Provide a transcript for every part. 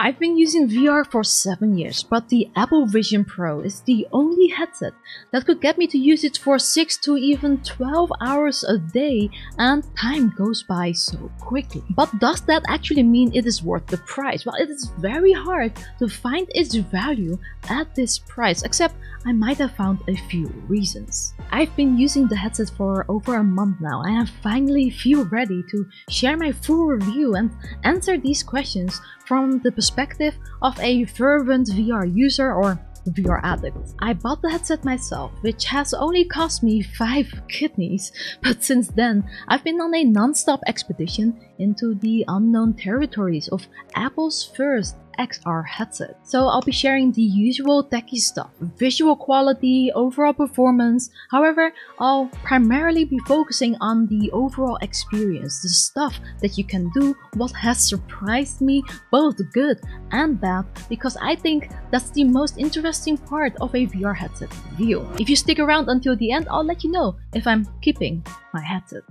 I've been using VR for 7 years, but the Apple Vision Pro is the only headset that could get me to use it for 6 to even 12 hours a day, and time goes by so quickly. But does that actually mean it is worth the price? Well, it is very hard to find its value at this price, except I might have found a few reasons. I've been using the headset for over a month now, and I finally feel ready to share my full review and answer these questions from the perspective of a fervent VR user or VR addict. I bought the headset myself, which has only cost me 5 kidneys, but since then I've been on a non-stop expedition into the unknown territories of Apple's first XR headset. So I'll be sharing the usual techy stuff, visual quality, overall performance. However, I'll primarily be focusing on the overall experience, the stuff that you can do, what has surprised me, both good and bad, because I think that's the most interesting part of a VR headset review. If you stick around until the end, I'll let you know if I'm keeping my headset.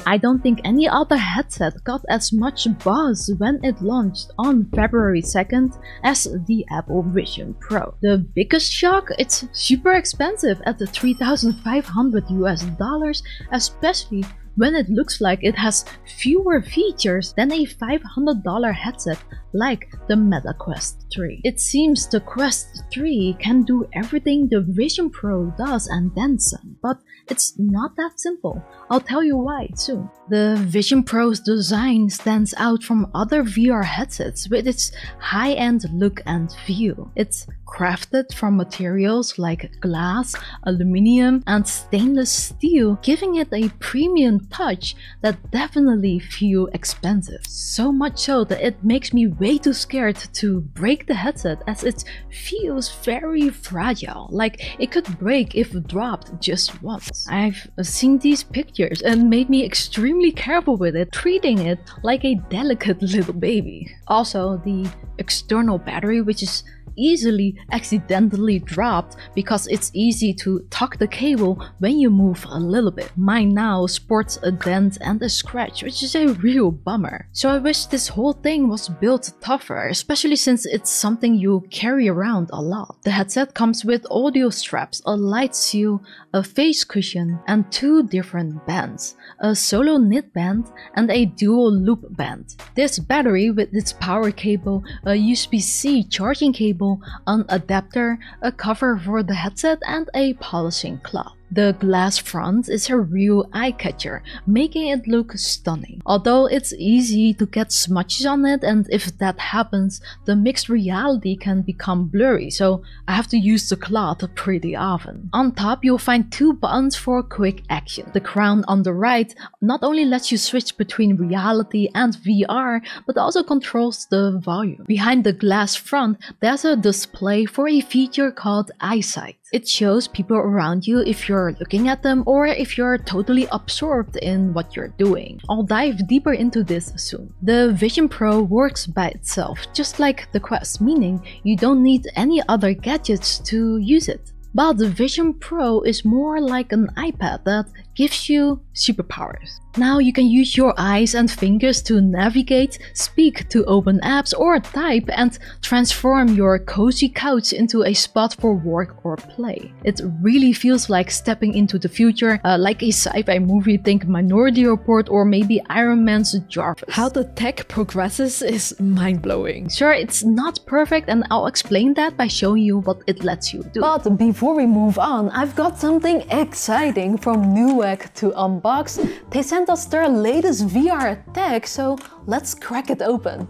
I don't think any other headset got as much buzz when it launched on February 2nd as the Apple Vision Pro. The biggest shock? It's super expensive at $3,500 US, especially when it looks like it has fewer features than a $500 headset like the Meta Quest 3. It seems the Quest 3 can do everything the Vision Pro does and then some, but it's not that simple. I'll tell you why soon. The Vision Pro's design stands out from other VR headsets with its high-end look and feel. It's crafted from materials like glass, aluminum, and stainless steel, giving it a premium touch that definitely feels expensive. So much so that it makes me way too scared to break the headset, as it feels very fragile, like it could break if dropped just once. I've seen these pictures and made me extremely careful with it, treating it like a delicate little baby. Also, the external battery, which is easily accidentally dropped because it's easy to tuck the cable when you move a little bit. Mine now sports a dent and a scratch, which is a real bummer. So I wish this whole thing was built tougher, especially since it's something you carry around a lot. The headset comes with audio straps, a light seal, a face cushion, and 2 different bands, a solo knit band and a dual loop band. This battery with its power cable, a USB-C charging cable, an adapter, a cover for the headset, and a polishing cloth. The glass front is a real eye-catcher, making it look stunning. Although it's easy to get smudges on it, and if that happens, the mixed reality can become blurry, so I have to use the cloth pretty often. On top, you'll find 2 buttons for quick action. The crown on the right not only lets you switch between reality and VR, but also controls the volume. Behind the glass front, there's a display for a feature called EyeSight. It shows people around you if you're looking at them or if you're totally absorbed in what you're doing. I'll dive deeper into this soon. The Vision Pro works by itself, just like the Quest, meaning you don't need any other gadgets to use it. But the Vision Pro is more like an iPad that gives you superpowers. Now you can use your eyes and fingers to navigate, speak to open apps, or type and transform your cozy couch into a spot for work or play. It really feels like stepping into the future, like a sci-fi movie, think Minority Report or maybe Iron Man's Jarvis. How the tech progresses is mind-blowing. Sure, it's not perfect, and I'll explain that by showing you what it lets you do. But before we move on, I've got something exciting from NewEgg to unbox. They sent us their latest VR tech, so let's crack it open.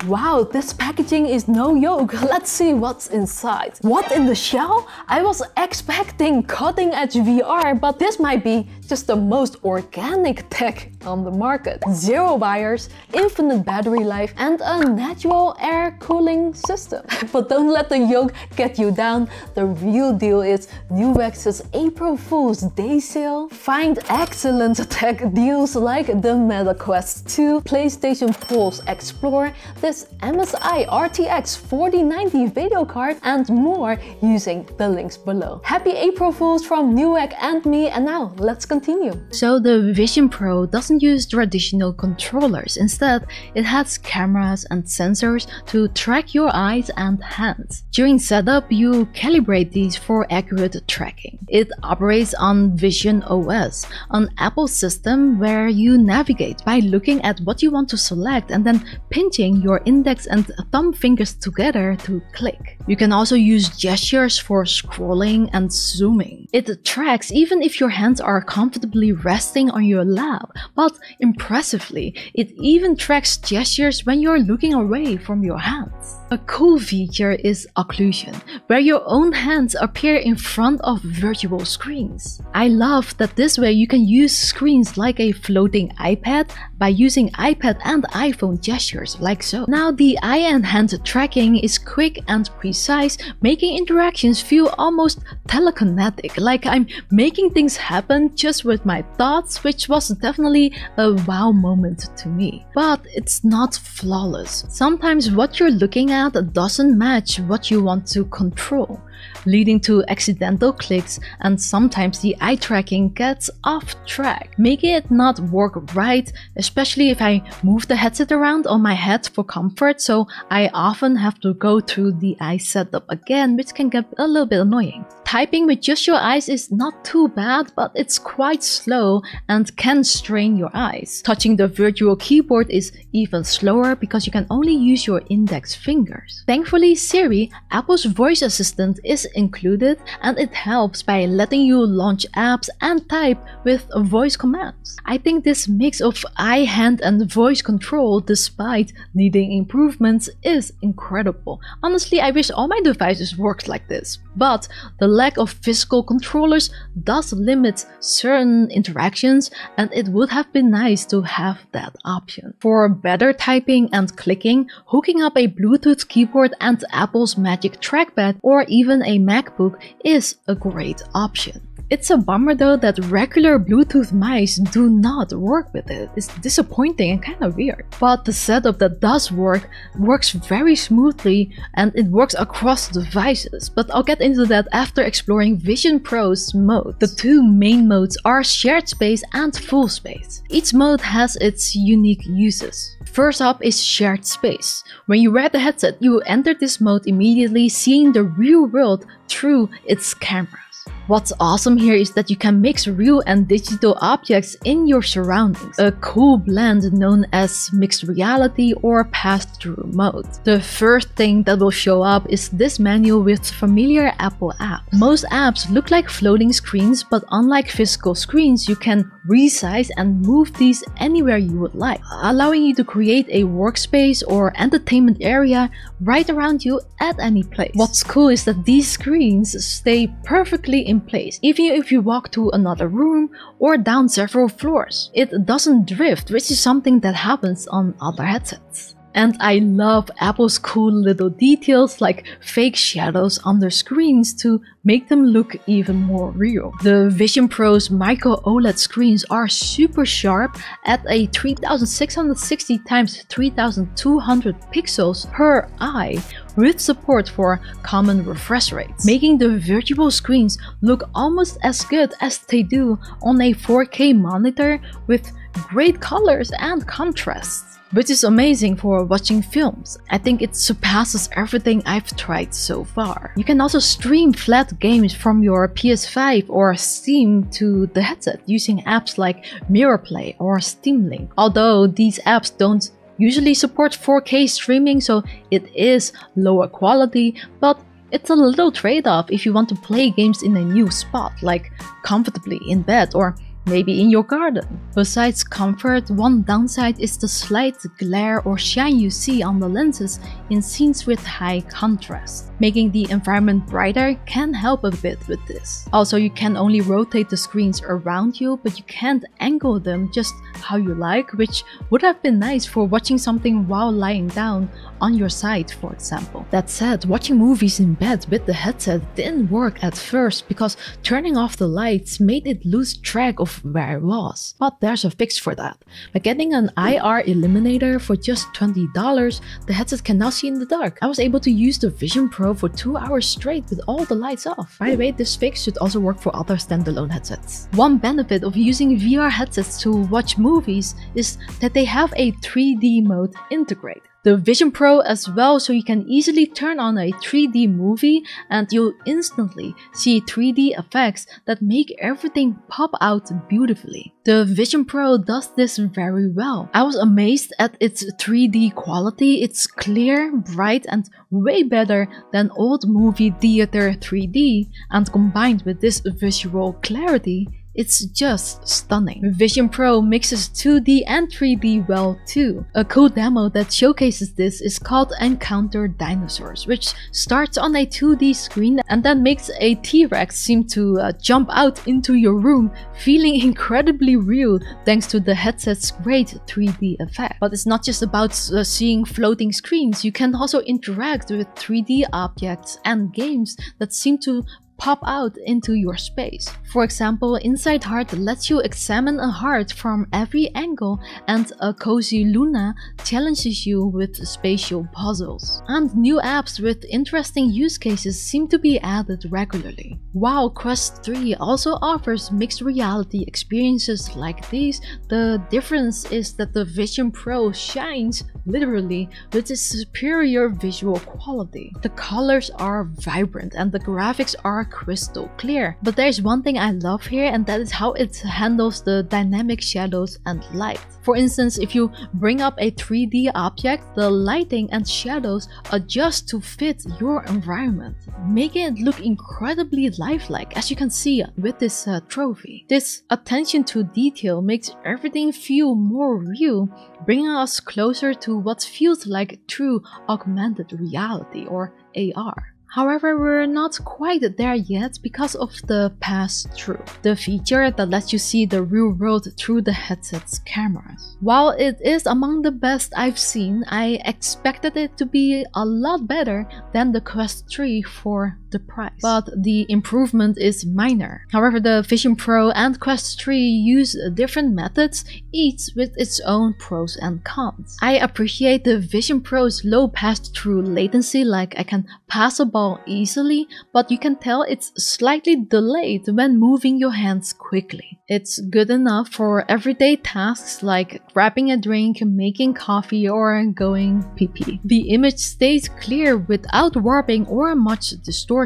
Wow, this packaging is no joke. Let's see what's inside. What in the shell? I was expecting cutting-edge VR, but this might be just the most organic tech on the market. 0 wires, infinite battery life, and a natural air cooling system. But don't let the yoke get you down. The real deal is NewEgg's April Fool's Day sale. Find excellent tech deals like the Meta Quest 2, PlayStation Pulse Explore, this MSI RTX 4090 video card, and more using the links below. Happy April Fools from NewEgg and me, and now let's continue. continue. So the Vision Pro doesn't use traditional controllers. Instead, it has cameras and sensors to track your eyes and hands. During setup, you calibrate these for accurate tracking. It operates on Vision OS, an Apple system where you navigate by looking at what you want to select and then pinching your index and thumb fingers together to click. You can also use gestures for scrolling and zooming. It tracks even if your hands are comfortably resting on your lap, but impressively, it even tracks gestures when you're looking away from your hands. A cool feature is occlusion, where your own hands appear in front of virtual screens. I love that this way you can use screens like a floating iPad by using iPad and iPhone gestures like so. Now the eye and hand tracking is quick and precise, making interactions feel almost telekinetic, like I'm making things happen just with my thoughts, which was definitely a wow moment to me. But it's not flawless. Sometimes what you're looking at doesn't match what you want to control, leading to accidental clicks, and sometimes the eye tracking gets off track, making it not work right, especially if I move the headset around on my head for comfort, so I often have to go through the eye setup again, which can get a little bit annoying. Typing with just your eyes is not too bad, but it's quite slow and can strain your eyes. Touching the virtual keyboard is even slower because you can only use your index fingers. Thankfully, Siri, Apple's voice assistant, is included, and it helps by letting you launch apps and type with voice commands. I think this mix of eye, hand, and voice control, despite needing improvements, is incredible. Honestly, I wish all my devices worked like this, but the lack of physical controllers does limit certain interactions, and it would have been nice to have that option. For better typing and clicking, hooking up a Bluetooth keyboard and Apple's Magic Trackpad or even a MacBook is a great option. It's a bummer though that regular Bluetooth mice do not work with it. It's disappointing and kind of weird. But the setup that does works very smoothly, and it works across devices. But I'll get into that after exploring Vision Pro's modes. The two main modes are shared space and full space. Each mode has its unique uses. First up is shared space. When you wear the headset, you enter this mode immediately, seeing the real world through its camera. What's awesome here is that you can mix real and digital objects in your surroundings, a cool blend known as mixed reality or pass-through mode. The first thing that will show up is this menu with familiar Apple apps. Most apps look like floating screens, but unlike physical screens, you can resize and move these anywhere you would like, allowing you to create a workspace or entertainment area right around you at any place. What's cool is that these screens stay perfectly in place, even if you walk to another room or down several floors. It doesn't drift, which is something that happens on other headsets. And I love Apple's cool little details like fake shadows under screens to make them look even more real. The Vision Pro's micro OLED screens are super sharp at a 3660 x 3200 pixels per eye, with support for common refresh rates, making the virtual screens look almost as good as they do on a 4K monitor with great colors and contrasts, which is amazing for watching films. I think it surpasses everything I've tried so far. You can also stream flat games from your PS5 or Steam to the headset using apps like MirrorPlay or Steam Link. Although these apps don't usually support 4K streaming, so it is lower quality, but it's a little trade-off if you want to play games in a new spot, like comfortably in bed or maybe in your garden. Besides comfort, one downside is the slight glare or shine you see on the lenses in scenes with high contrast. Making the environment brighter can help a bit with this. Also, you can only rotate the screens around you, but you can't angle them just how you like, which would have been nice for watching something while lying down on your side, for example. That said, watching movies in bed with the headset didn't work at first because turning off the lights made it lose track of of where it was. But there's a fix for that. By getting an IR eliminator for just $20, the headset can now see in the dark. I was able to use the Vision Pro for 2 hours straight with all the lights off. By the way, this fix should also work for other standalone headsets. One benefit of using VR headsets to watch movies is that they have a 3D mode integrated. The Vision Pro as well, so you can easily turn on a 3D movie and you'll instantly see 3D effects that make everything pop out beautifully. The Vision Pro does this very well. I was amazed at its 3D quality. It's clear, bright, and way better than old movie theater 3D, and combined with this visual clarity, it's just stunning. Vision Pro mixes 2D and 3D well too. A cool demo that showcases this is called Encounter Dinosaurs, which starts on a 2D screen and then makes a T-Rex seem to jump out into your room, feeling incredibly real thanks to the headset's great 3D effect. But it's not just about seeing floating screens. You can also interact with 3D objects and games that seem to pop out into your space. For example, Inside Heart lets you examine a heart from every angle, and a Cozy Luna challenges you with spatial puzzles. And new apps with interesting use cases seem to be added regularly. While Quest 3 also offers mixed reality experiences like these, the difference is that the Vision Pro shines literally with its superior visual quality. The colors are vibrant and the graphics are crystal clear. But there's one thing I love here, and that is how it handles the dynamic shadows and light. For instance, if you bring up a 3D object, the lighting and shadows adjust to fit your environment, making it look incredibly lifelike, as you can see with this trophy. This attention to detail makes everything feel more real, bringing us closer to what feels like true augmented reality, or AR. However, we're not quite there yet because of the Passthrough, the feature that lets you see the real world through the headset's cameras. While it is among the best I've seen, I expected it to be a lot better than the Quest 3 for the price. But the improvement is minor. However, the Vision Pro and Quest 3 use different methods, each with its own pros and cons. I appreciate the Vision Pro's low pass-through latency, like I can pass a ball easily, but you can tell it's slightly delayed when moving your hands quickly. It's good enough for everyday tasks like grabbing a drink, making coffee, or going pee-pee. The image stays clear without warping or much distortion.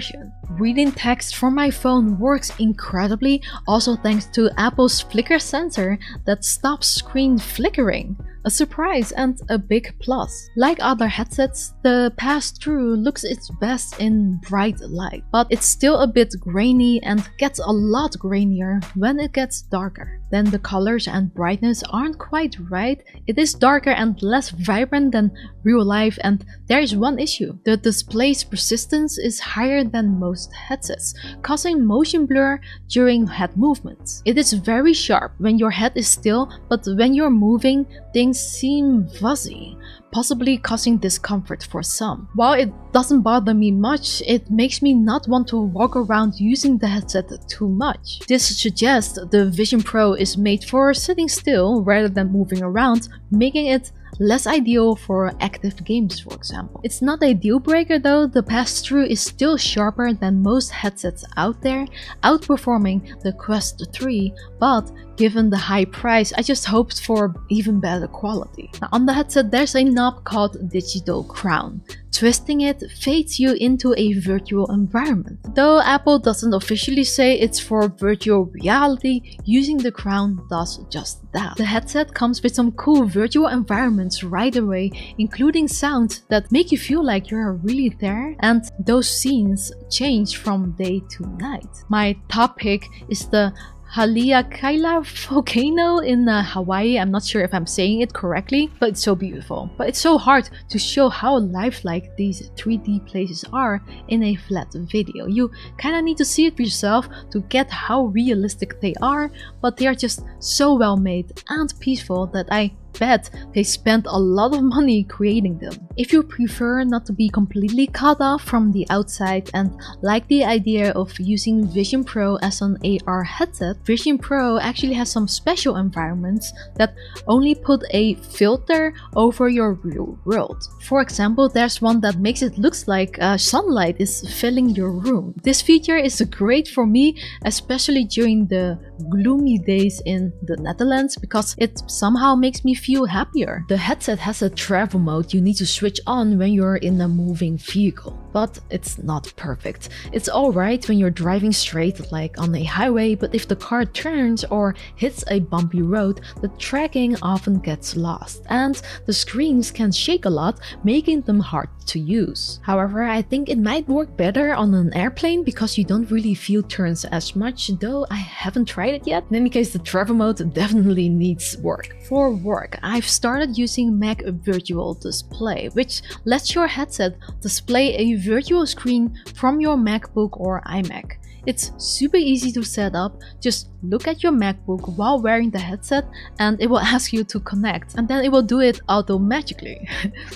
Reading text from my phone works incredibly, also thanks to Apple's flicker sensor that stops screen flickering. A surprise and a big plus. Like other headsets, the Passthrough looks its best in bright light, but it's still a bit grainy and gets a lot grainier when it gets darker. Then the colors and brightness aren't quite right. It is darker and less vibrant than real life, and there is one issue. The display's persistence is higher than most headsets, causing motion blur during head movements. It is very sharp when your head is still, but when you're moving, things seem fuzzy, possibly causing discomfort for some. While it doesn't bother me much, it makes me not want to walk around using the headset too much. This suggests the Vision Pro is made for sitting still rather than moving around, making it less ideal for active games, for example. It's not a deal breaker though. The Passthrough is still sharper than most headsets out there, outperforming the Quest 3, but given the high price, I just hoped for even better quality. Now, on the headset, there's a knob called Digital Crown. Twisting it fades you into a virtual environment. Though Apple doesn't officially say it's for virtual reality, using the crown does just that. The headset comes with some cool virtual environments right away, including sounds that make you feel like you're really there, and those scenes change from day to night. My top pick is the Haleakala volcano in Hawaii. I'm not sure if I'm saying it correctly, but it's so beautiful. But it's so hard to show how lifelike these 3D places are in a flat video. You kinda need to see it for yourself to get how realistic they are, but they are just so well made and peaceful that I bet they spent a lot of money creating them. If you prefer not to be completely cut off from the outside and like the idea of using Vision Pro as an AR headset, Vision Pro actually has some special environments that only put a filter over your real world. For example, there's one that makes it look like sunlight is filling your room. This feature is great for me, especially during the gloomy days in the Netherlands, because it somehow makes me feel happier. The headset has a travel mode you need to switch on when you're in a moving vehicle, but it's not perfect. It's alright when you're driving straight like on a highway, but if the car turns or hits a bumpy road, the tracking often gets lost and the screens can shake a lot, making them hard to use. However, I think it might work better on an airplane because you don't really feel turns as much, though I haven't tried it yet. In any case, the travel mode definitely needs work. For work, I've started using Mac Virtual Display, which lets your headset display a virtual screen from your MacBook or iMac. It's super easy to set up. Just look at your MacBook while wearing the headset and it will ask you to connect, and then it will do it automatically.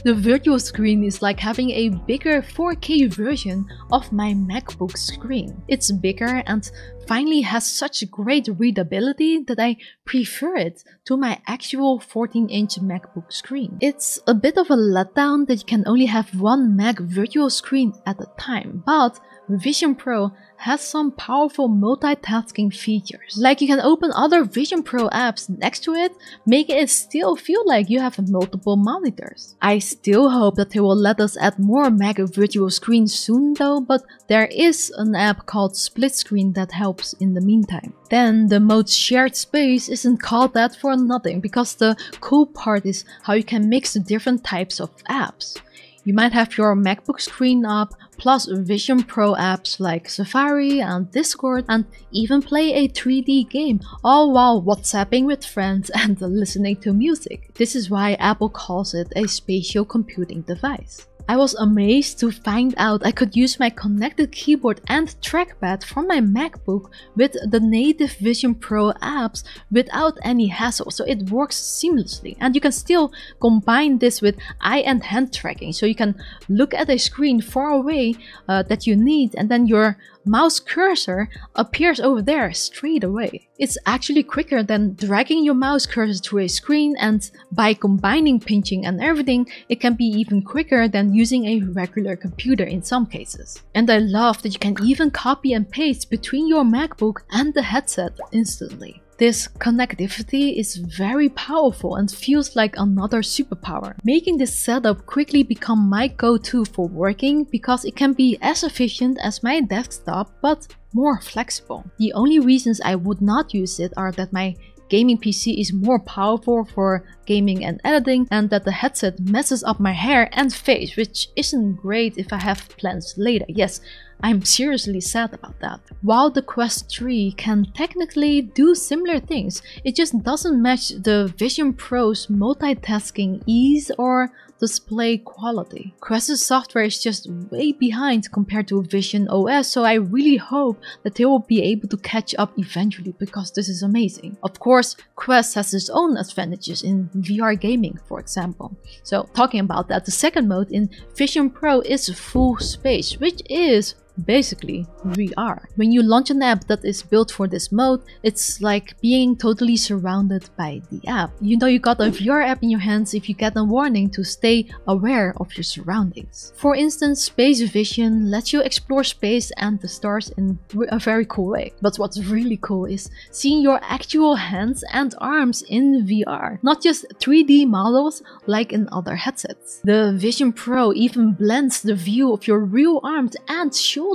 The virtual screen is like having a bigger 4K version of my MacBook screen. It's bigger and finally has such great readability that I prefer it to my actual 14-inch MacBook screen. It's a bit of a letdown that you can only have one Mac virtual screen at a time, but Vision Pro has some powerful multitasking features. Like you can open other Vision Pro apps next to it, making it still feel like you have multiple monitors. I still hope that they will let us add more Mac virtual screens soon though, but there is an app called Split Screen that helps in the meantime. Then the mode shared space isn't called that for nothing, because the cool part is how you can mix the different types of apps. You might have your MacBook screen up, plus Vision Pro apps like Safari and Discord, and even play a 3D game, all while WhatsApping with friends and listening to music. This is why Apple calls it a spatial computing device. I was amazed to find out I could use my connected keyboard and trackpad from my MacBook with the native Vision Pro apps without any hassle, so it works seamlessly. And you can still combine this with eye and hand tracking, so you can look at a screen far away that you need, and then your mouse cursor appears over there straight away. It's actually quicker than dragging your mouse cursor to a screen, and by combining pinching and everything, it can be even quicker than using a regular computer in some cases. And I love that you can even copy and paste between your MacBook and the headset instantly. This connectivity is very powerful and feels like another superpower, making this setup quickly become my go-to for working because it can be as efficient as my desktop but more flexible. The only reasons I would not use it are that my gaming PC is more powerful for gaming and editing, and that the headset messes up my hair and face, which isn't great if I have plans later. Yes, I'm seriously sad about that. While the Quest 3 can technically do similar things, it just doesn't match the Vision Pro's multitasking ease or display quality. Quest's software is just way behind compared to Vision OS, so I really hope that they will be able to catch up eventually, because this is amazing. Of course, Quest has its own advantages in VR gaming, for example. So talking about that, the second mode in Vision Pro is full space, which is basically VR. When you launch an app that is built for this mode, it's like being totally surrounded by the app. You know you got a VR app in your hands if you get a warning to stay aware of your surroundings. For instance, Space Vision lets you explore space and the stars in a very cool way. But what's really cool is seeing your actual hands and arms in VR, not just 3D models like in other headsets. The Vision Pro even blends the view of your real arms and shoulders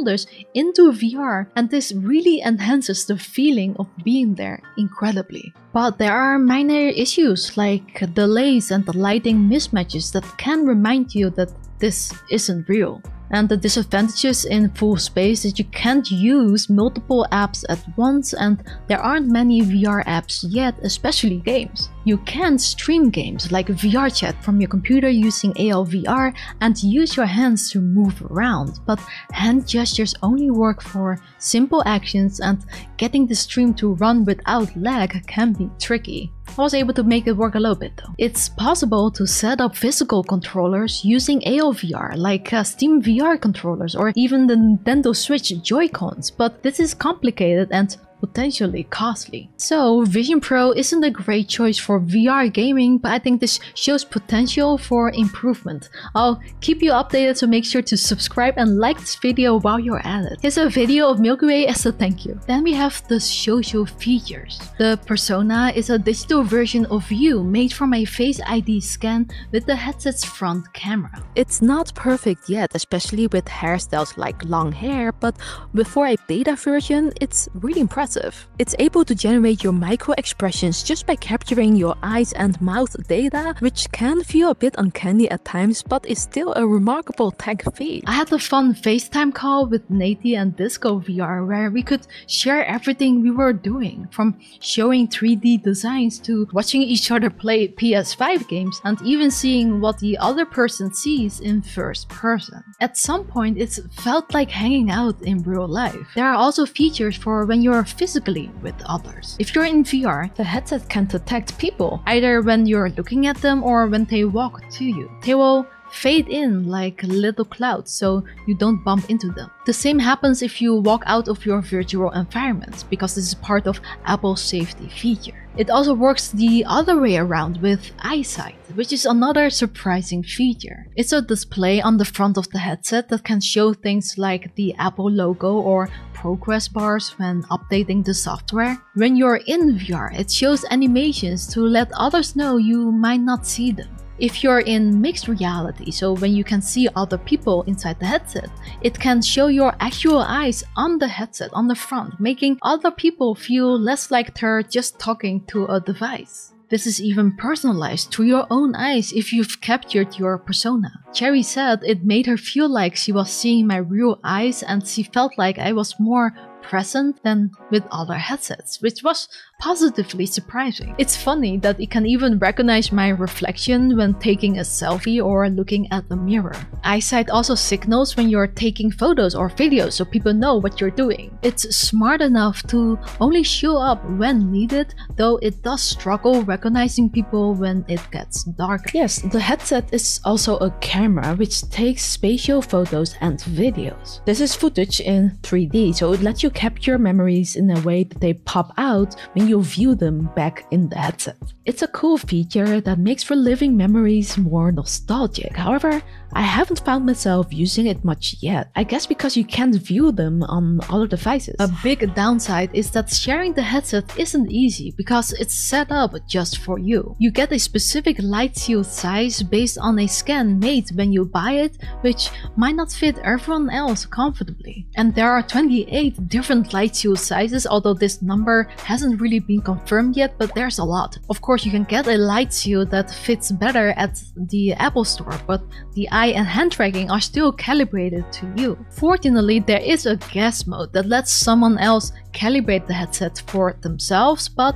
into VR, and this really enhances the feeling of being there incredibly. But there are minor issues like delays and the lighting mismatches that can remind you that this isn't real. And the disadvantages in full space is you can't use multiple apps at once, and there aren't many VR apps yet, especially games. You can stream games like VR chat from your computer using ALVR and use your hands to move around, but hand gestures only work for simple actions, and getting the stream to run without lag can be tricky. I was able to make it work a little bit though. It's possible to set up physical controllers using ALVR, like Steam VR controllers or even the Nintendo Switch Joy-Cons, but this is complicated and potentially costly. So Vision Pro isn't a great choice for VR gaming, but I think this shows potential for improvement. I'll keep you updated, so make sure to subscribe and like this video while you're at it. Here's a video of Milky Way as a thank you. Then we have the social features. The Persona is a digital version of you made from a Face ID scan with the headset's front camera. It's not perfect yet, especially with hairstyles like long hair, but before a beta version, it's really impressive. It's able to generate your micro expressions just by capturing your eyes and mouth data, which can feel a bit uncanny at times, but is still a remarkable tech feat. I had a fun FaceTime call with Nati and Disco VR where we could share everything we were doing, from showing 3D designs to watching each other play PS5 games and even seeing what the other person sees in first person. At some point, it felt like hanging out in real life. There are also features for when you're physically with others. If you're in VR, the headset can detect people, either when you're looking at them or when they walk to you. They will fade in like little clouds so you don't bump into them. The same happens if you walk out of your virtual environment, because this is part of Apple's safety feature. It also works the other way around with EyeSight, which is another surprising feature. It's a display on the front of the headset that can show things like the Apple logo or progress bars when updating the software. When you're in VR, it shows animations to let others know you might not see them. If you're in mixed reality, so when you can see other people inside the headset, it can show your actual eyes on the headset on the front, making other people feel less like they're just talking to a device. This is even personalized to your own eyes if you've captured your persona. Chary said it made her feel like she was seeing my real eyes, and she felt like I was more present than with other headsets, which was positively surprising. It's funny that it can even recognize my reflection when taking a selfie or looking at the mirror. EyeSight also signals when you're taking photos or videos so people know what you're doing. It's smart enough to only show up when needed, though it does struggle recognizing people when it gets darker. Yes, the headset is also a camera which takes spatial photos and videos. This is footage in 3D, so it lets you capture memories in a way that they pop out when you view them back in the headset. It's a cool feature that makes reliving memories more nostalgic. However, I haven't found myself using it much yet. I guess because you can't view them on other devices. A big downside is that sharing the headset isn't easy because it's set up just for you. You get a specific light shield size based on a scan made when you buy it, which might not fit everyone else comfortably. And there are 28 different light shield sizes, although this number hasn't really been confirmed yet, but there's a lot. Of course, you can get a light shield that fits better at the Apple Store, but the eye and hand tracking are still calibrated to you. Fortunately, there is a guest mode that lets someone else calibrate the headset for themselves, but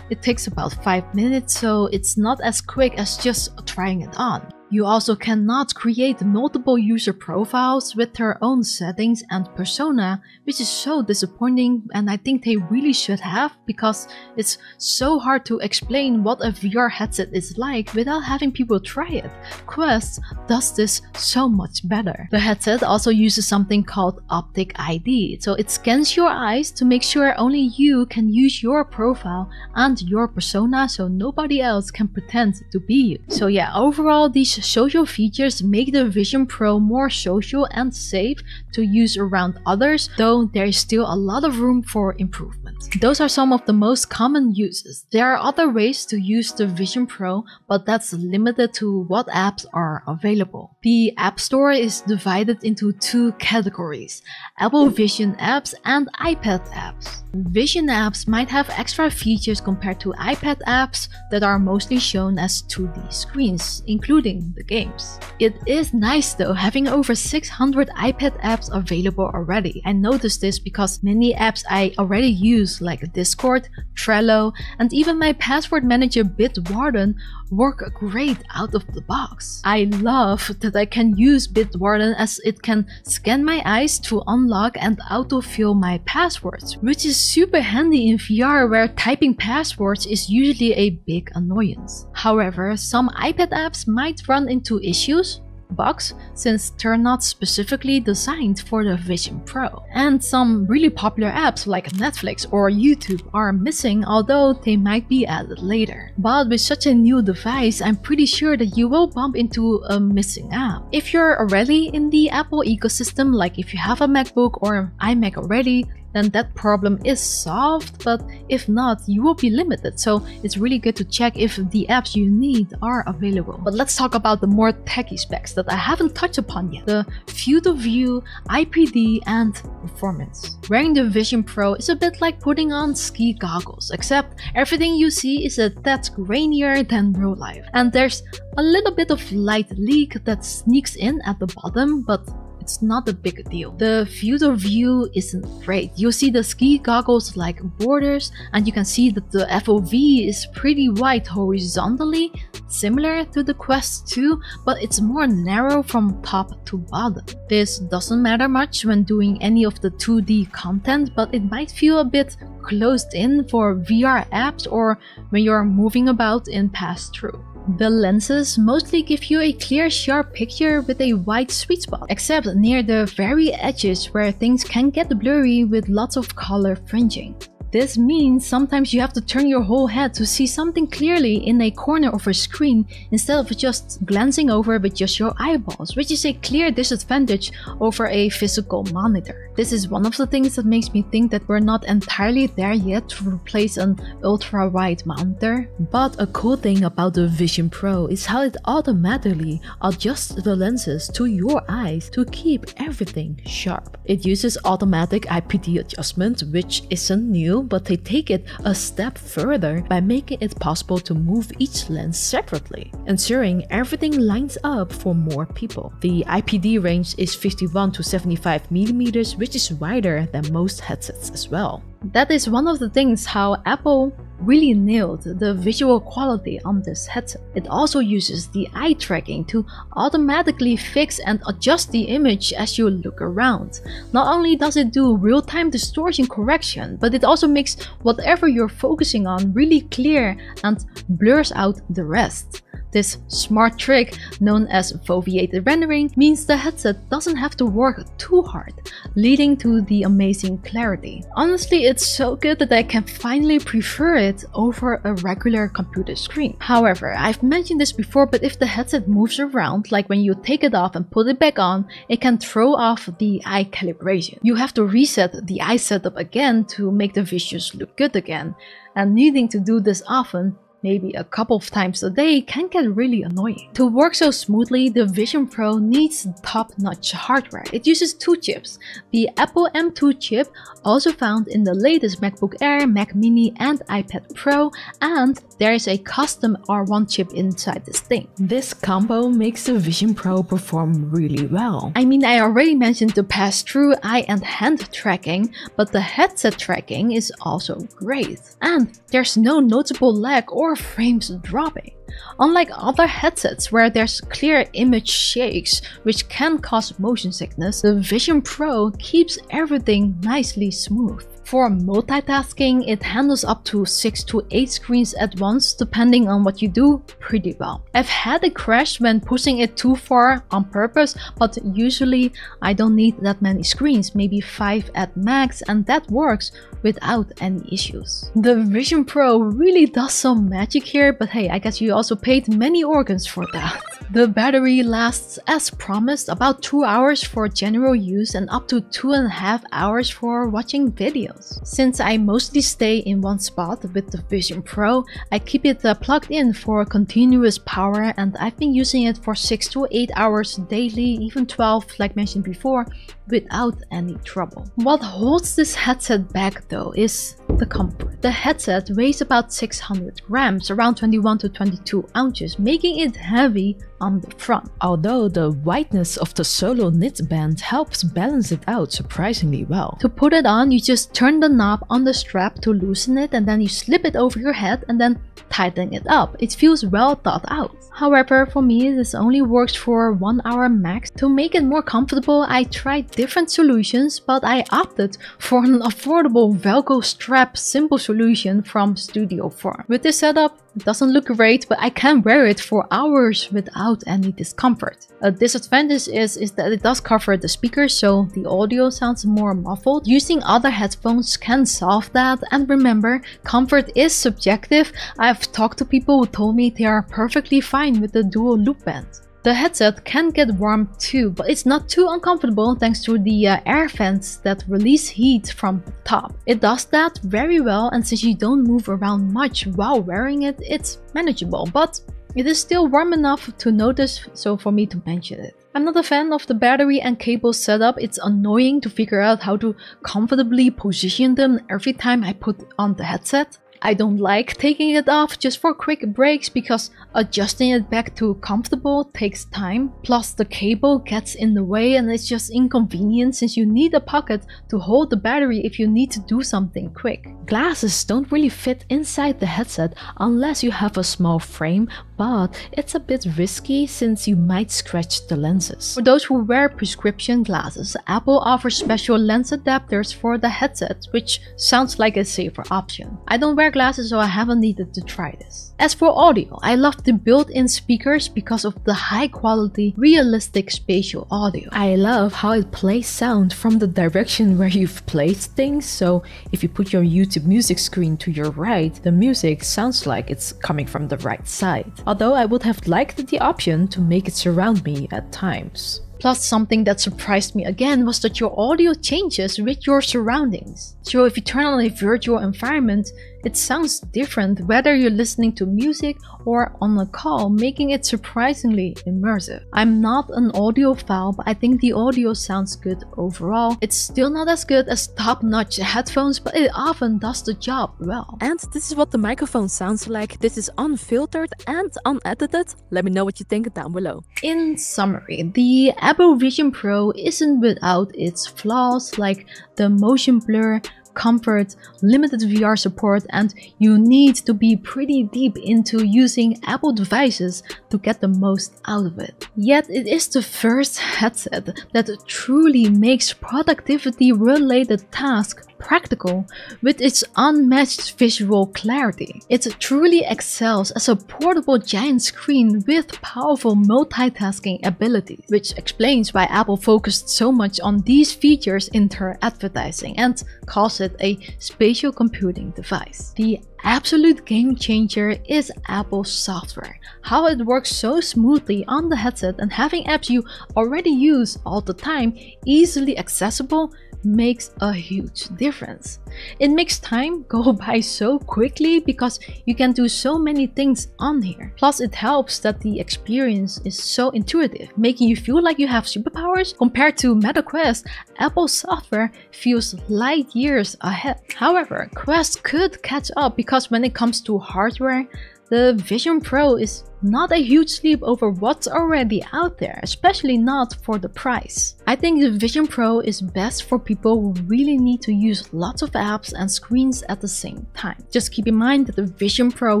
it takes about 5 minutes, so it's not as quick as just trying it on. You also cannot create multiple user profiles with their own settings and persona, which is so disappointing, and I think they really should have, because it's so hard to explain what a VR headset is like without having people try it. Quest does this so much better. The headset also uses something called optic ID, so it scans your eyes to make sure only you can use your profile and your persona, so nobody else can pretend to be you. So yeah, overall these social features make the Vision Pro more social and safe to use around others, though there is still a lot of room for improvement. Those are some of the most common uses. There are other ways to use the Vision Pro, but that's limited to what apps are available. The App Store is divided into two categories: Apple Vision apps and iPad apps. Vision apps might have extra features compared to iPad apps that are mostly shown as 2D screens, including playing the games. It is nice though having over 600 iPad apps available already. I noticed this because many apps I already use like Discord, Trello, and even my password manager Bitwarden work great out of the box. I love that I can use Bitwarden as it can scan my eyes to unlock and autofill my passwords, which is super handy in VR where typing passwords is usually a big annoyance. However, some iPad apps might run into issues, bugs, since they're not specifically designed for the Vision Pro. And some really popular apps like Netflix or YouTube are missing, although they might be added later. But with such a new device, I'm pretty sure that you will bump into a missing app. If you're already in the Apple ecosystem, like if you have a MacBook or iMac already, then that problem is solved, but if not, you will be limited. So it's really good to check if the apps you need are available. But let's talk about the more techy specs that I haven't touched upon yet. The field of view, IPD, and performance. Wearing the Vision Pro is a bit like putting on ski goggles, except everything you see is a tad grainier than real life. And there's a little bit of light leak that sneaks in at the bottom, but it's not a big deal. The field of view isn't great. You see the ski goggles like borders, and you can see that the FOV is pretty wide horizontally, similar to the Quest 2, but it's more narrow from top to bottom. This doesn't matter much when doing any of the 2D content, but it might feel a bit closed in for VR apps or when you're moving about in Passthrough. The lenses mostly give you a clear, sharp picture with a wide sweet spot, except near the very edges where things can get blurry with lots of color fringing. This means sometimes you have to turn your whole head to see something clearly in a corner of a screen instead of just glancing over with just your eyeballs, which is a clear disadvantage over a physical monitor. This is one of the things that makes me think that we're not entirely there yet to replace an ultra-wide monitor. But a cool thing about the Vision Pro is how it automatically adjusts the lenses to your eyes to keep everything sharp. It uses automatic IPD adjustment, which isn't new, but they take it a step further by making it possible to move each lens separately, ensuring everything lines up for more people. The IPD range is 51 to 75 mm, which is wider than most headsets as well. That is one of the things how Apple really nailed the visual quality on this headset. It also uses the eye tracking to automatically fix and adjust the image as you look around. Not only does it do real-time distortion correction, but it also makes whatever you're focusing on really clear and blurs out the rest. This smart trick, known as foveated rendering, means the headset doesn't have to work too hard, leading to the amazing clarity. Honestly, it's so good that I can finally prefer it over a regular computer screen. However, I've mentioned this before, but if the headset moves around, like when you take it off and put it back on, it can throw off the eye calibration. You have to reset the eye setup again to make the visuals look good again, and needing to do this often, maybe a couple of times a day, can get really annoying. To work so smoothly, the Vision Pro needs top-notch hardware. It uses two chips, the Apple M2 chip, also found in the latest MacBook Air, Mac Mini, and iPad Pro, and there is a custom R1 chip inside this thing. This combo makes the Vision Pro perform really well. I mean, I already mentioned the Passthrough eye and hand tracking, but the headset tracking is also great. And there's no notable lag or frames dropping. Unlike other headsets where there's clear image shakes which can cause motion sickness, the Vision Pro keeps everything nicely smooth. For multitasking, it handles up to 6 to 8 screens at once depending on what you do pretty well. I've had a crash when pushing it too far on purpose, but usually I don't need that many screens, maybe 5 at max, and that works without any issues. The Vision Pro really does some magic here, but hey, I guess you also paid many organs for that. The battery lasts as promised, about 2 hours for general use and up to 2.5 hours for watching videos. Since I mostly stay in one spot with the Vision Pro, I keep it plugged in for continuous power, and I've been using it for 6 to 8 hours daily, even 12 like mentioned before, without any trouble. What holds this headset back though is the comfort. The headset weighs about 600 grams, around 21 to 22 ounces, making it heavy on the front. Although the whiteness of the solo knit band helps balance it out surprisingly well. To put it on, you just turn the knob on the strap to loosen it, and then you slip it over your head and then tighten it up. It feels well thought out. However, for me, this only works for 1 hour max. To make it more comfortable, I tried different solutions, but I opted for an affordable Velcro strap simple solution from Studio Form. With this setup, it doesn't look great, but I can wear it for hours without any discomfort. A disadvantage is that it does cover the speakers, so the audio sounds more muffled. Using other headphones can solve that, and remember, comfort is subjective. I've talked to people who told me they are perfectly fine with the dual loop band. The headset can get warm too, but it's not too uncomfortable thanks to the air vents that release heat from the top. It does that very well, and since you don't move around much while wearing it, it's manageable, but it is still warm enough to notice, so for me to mention it. I'm not a fan of the battery and cable setup. It's annoying to figure out how to comfortably position them every time I put on the headset. I don't like taking it off just for quick breaks because adjusting it back to comfortable takes time. Plus the cable gets in the way and it's just inconvenient since you need a pocket to hold the battery if you need to do something quick. Glasses don't really fit inside the headset unless you have a small frame, but it's a bit risky since you might scratch the lenses. For those who wear prescription glasses, Apple offers special lens adapters for the headset, which sounds like a safer option. I don't wear glasses, so I haven't needed to try this. As for audio, I love the built-in speakers because of the high quality, realistic spatial audio. I love how it plays sound from the direction where you've placed things, so if you put your YouTube music screen to your right, the music sounds like it's coming from the right side. Although I would have liked the option to make it surround me at times. Plus, something that surprised me again was that your audio changes with your surroundings. So if you turn on a virtual environment, it sounds different whether you're listening to music or on a call, making it surprisingly immersive. I'm not an audiophile, but I think the audio sounds good overall. It's still not as good as top-notch headphones, but it often does the job well. And this is what the microphone sounds like. This is unfiltered and unedited. Let me know what you think down below. In summary, the Apple Vision Pro isn't without its flaws like the motion blur, comfort, limited VR support, and you need to be pretty deep into using Apple devices to get the most out of it. Yet it is the first headset that truly makes productivity related tasks practical with its unmatched visual clarity. It truly excels as a portable giant screen with powerful multitasking abilities, which explains why Apple focused so much on these features in their advertising and calls it a spatial computing device. The absolute game changer is Apple software. How it works so smoothly on the headset and having apps you already use all the time easily accessible makes a huge difference. It makes time go by so quickly because you can do so many things on here. Plus it helps that the experience is so intuitive, making you feel like you have superpowers. Compared to Meta Quest, Apple software feels light years ahead. However, Quest could catch up because when it comes to hardware, the Vision Pro is not a huge leap over what's already out there, especially not for the price. I think the Vision Pro is best for people who really need to use lots of apps and screens at the same time. Just keep in mind that the Vision Pro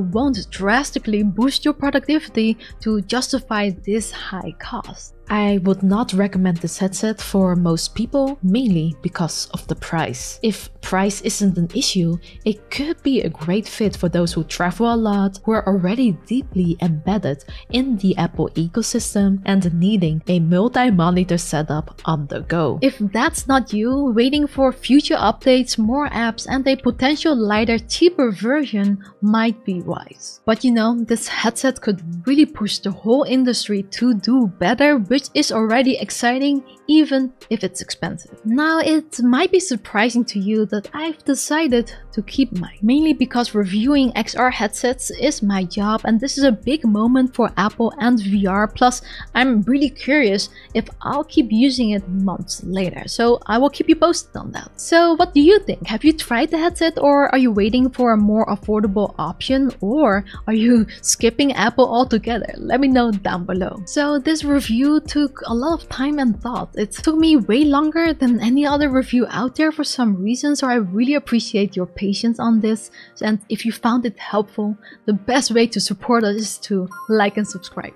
won't drastically boost your productivity to justify this high cost. I would not recommend this headset for most people, mainly because of the price. If price isn't an issue, it could be a great fit for those who travel a lot, who are already deeply embedded in the Apple ecosystem and needing a multi-monitor setup on the go. If that's not you, waiting for future updates, more apps, and a potential lighter, cheaper version might be wise. But you know, this headset could really push the whole industry to do better, which is already exciting even if it's expensive. Now, it might be surprising to you that I've decided to keep mine, mainly because reviewing XR headsets is my job and this is a big moment for Apple and VR, plus I'm really curious if I'll keep using it months later, so I will keep you posted on that. So what do you think? Have you tried the headset, or are you waiting for a more affordable option, or are you skipping Apple altogether? Let me know down below. So this review took a lot of time and thought. It took me way longer than any other review out there for some reason, so I really appreciate your patience on this. And if you found it helpful, the best way to support us is to like and subscribe.